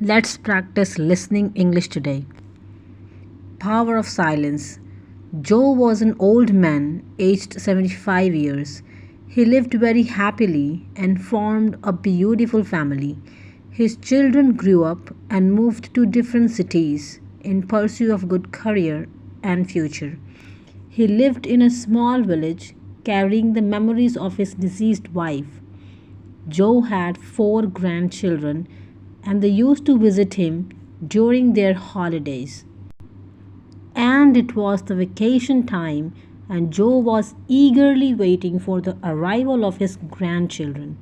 Let's practice listening English today. Power of silence. Joe was an old man, aged 75 years. He lived very happily and formed a beautiful family. His children grew up and moved to different cities in pursuit of good career and future. He lived in a small village carrying the memories of his deceased wife. Joe had four grandchildren and they used to visit him during their holidays. And it was the vacation time, and Joe was eagerly waiting for the arrival of his grandchildren.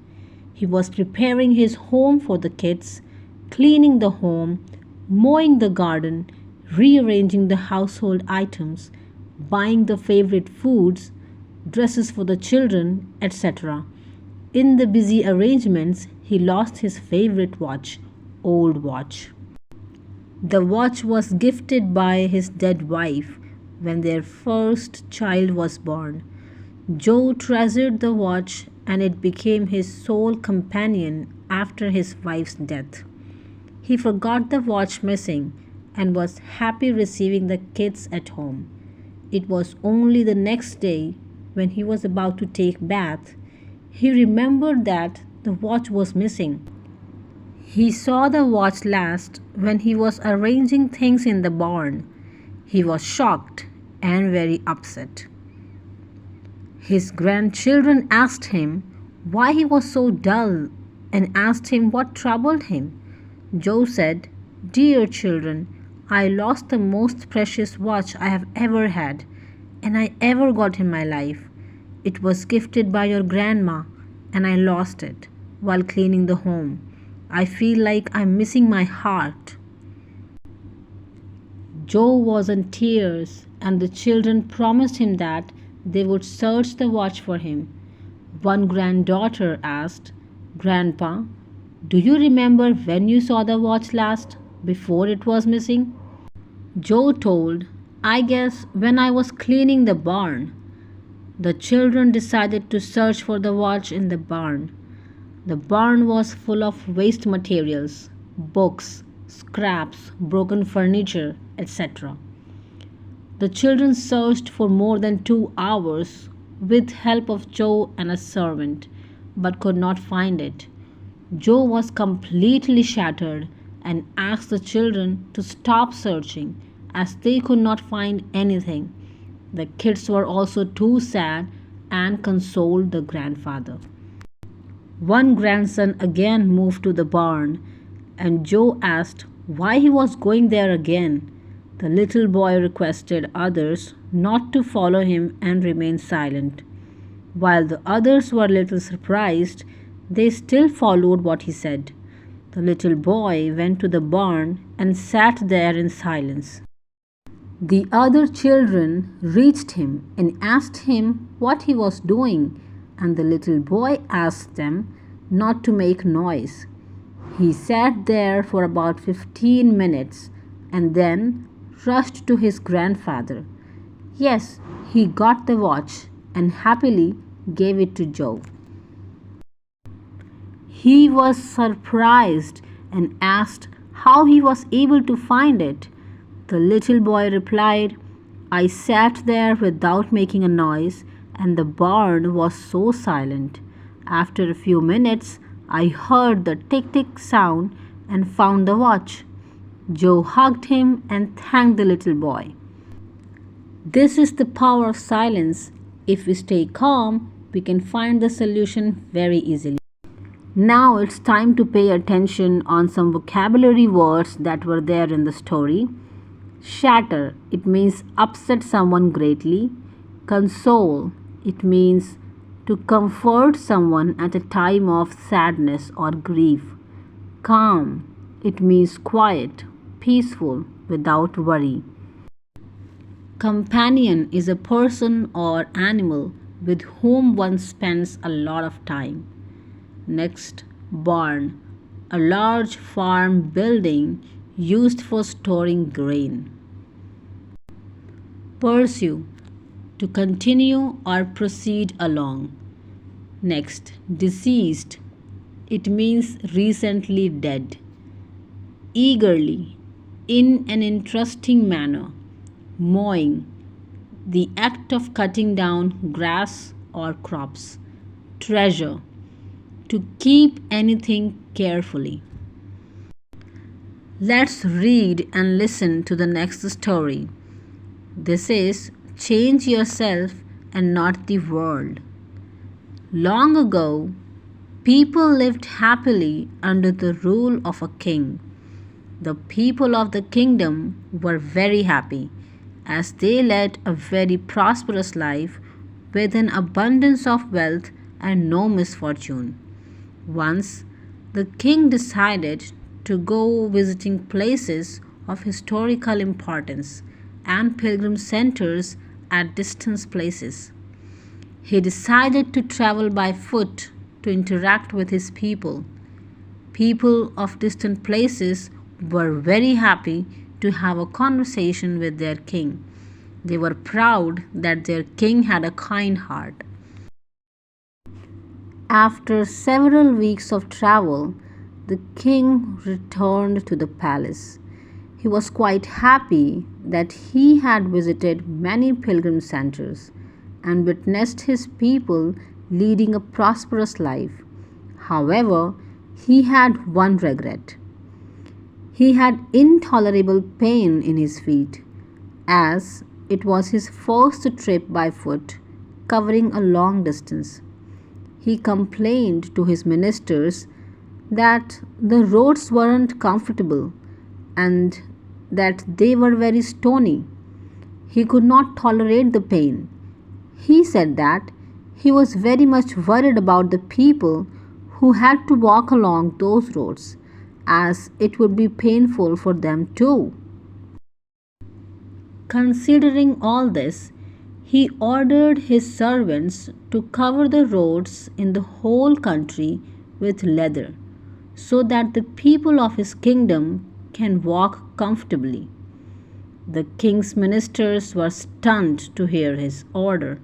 He was preparing his home for the kids, cleaning the home, mowing the garden, rearranging the household items, buying the favorite foods, dresses for the children, etc. In the busy arrangements, he lost his favorite watch, old watch. The watch was gifted by his dead wife when their first child was born. Joe treasured the watch and it became his sole companion after his wife's death. He forgot the watch missing and was happy receiving the kids at home. It was only the next day, when he was about to take bath, he remembered that the watch was missing. He saw the watch last when he was arranging things in the barn. He was shocked and very upset. His grandchildren asked him why he was so dull and asked him what troubled him. Joe said, "Dear children, I lost the most precious watch I have ever had and I ever got in my life. It was gifted by your grandma and I lost it while cleaning the home. I feel like I'm missing my heart." Joe was in tears, and the children promised him that they would search the watch for him. One granddaughter asked, "Grandpa, do you remember when you saw the watch last, before it was missing?" Joe told, "I guess when I was cleaning the barn." The children decided to search for the watch in the barn. The barn was full of waste materials, books, scraps, broken furniture, etc. The children searched for more than 2 hours with help of Joe and a servant, but could not find it. Joe was completely shattered and asked the children to stop searching as they could not find anything. The kids were also too sad and consoled the grandfather. One grandson again moved to the barn, and Joe asked why he was going there again. The little boy requested others not to follow him and remain silent. While the others were a little surprised, they still followed what he said. The little boy went to the barn and sat there in silence. The other children reached him and asked him what he was doing, and the little boy asked them not to make noise. He sat there for about 15 minutes and then rushed to his grandfather. Yes, he got the watch and happily gave it to Joe. He was surprised and asked how he was able to find it. The little boy replied, "I sat there without making a noise and the barn was so silent. After a few minutes, I heard the tick-tick sound and found the watch." Joe hugged him and thanked the little boy. This is the power of silence. If we stay calm, we can find the solution very easily. Now it's time to pay attention on some vocabulary words that were there in the story. Shatter, it means upset someone greatly. Console, it means to comfort someone at a time of sadness or grief. Calm, it means quiet, peaceful, without worry. Companion is a person or animal with whom one spends a lot of time. Next, barn, a large farm building used for storing grain. Pursue, to continue or proceed along. Next, deceased, it means recently dead. eagerly, in an interesting manner, mowing, the act of cutting down grass or crops. Treasure, to keep anything carefully. Let's read and listen to the next story. This is Change Yourself and Not the World. Long ago, people lived happily under the rule of a king. The people of the kingdom were very happy as they led a very prosperous life with an abundance of wealth and no misfortune. Once, the king decided to go visiting places of historical importance and pilgrim centers at distant places. He decided to travel by foot to interact with his people. People of distant places were very happy to have a conversation with their king. They were proud that their king had a kind heart. After several weeks of travel, the king returned to the palace. He was quite happy that he had visited many pilgrim centers and witnessed his people leading a prosperous life. However, he had one regret. He had intolerable pain in his feet, as it was his first trip by foot, covering a long distance. He complained to his ministers that the roads weren't comfortable and that they were very stony. He could not tolerate the pain. He said that he was very much worried about the people who had to walk along those roads, as it would be painful for them too. Considering all this, he ordered his servants to cover the roads in the whole country with leather, so that the people of his kingdom can walk comfortably. The king's ministers were stunned to hear his order,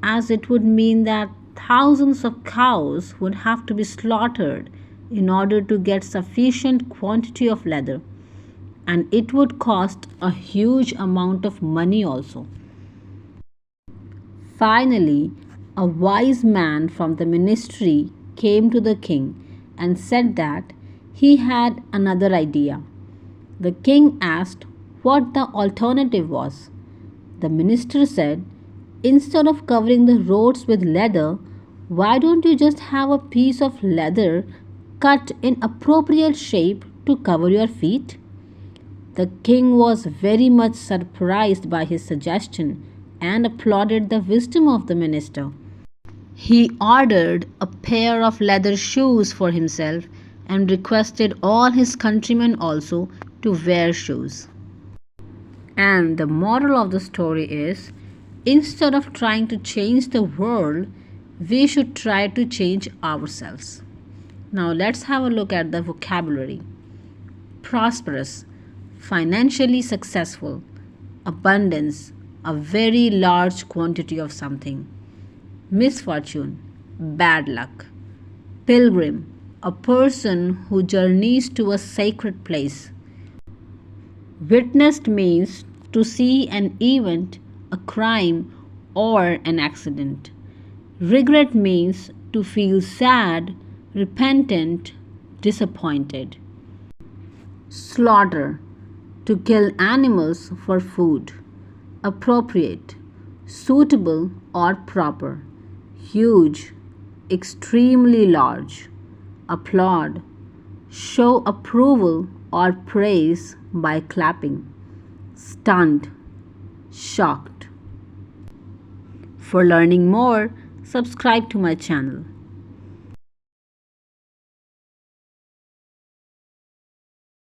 as it would mean that thousands of cows would have to be slaughtered in order to get sufficient quantity of leather, and it would cost a huge amount of money also. Finally, a wise man from the ministry came to the king and said that he had another idea. The king asked what the alternative was. The minister said, "Instead of covering the roads with leather, why don't you just have a piece of leather cut in appropriate shape to cover your feet?" The king was very much surprised by his suggestion and applauded the wisdom of the minister. He ordered a pair of leather shoes for himself and requested all his countrymen also to wear shoes. And the moral of the story is, instead of trying to change the world, we should try to change ourselves. Now let's have a look at the vocabulary. Prosperous, financially successful, abundance, a very large quantity of something. Misfortune, bad luck. Pilgrim, a person who journeys to a sacred place. Witnessed means to see an event, a crime, or an accident. Regret means to feel sad, repentant, disappointed. Slaughter, to kill animals for food. Appropriate, suitable or proper. Huge, extremely large. Applaud, show approval or praise by clapping. Stunned, shocked. For learning more, subscribe to my channel.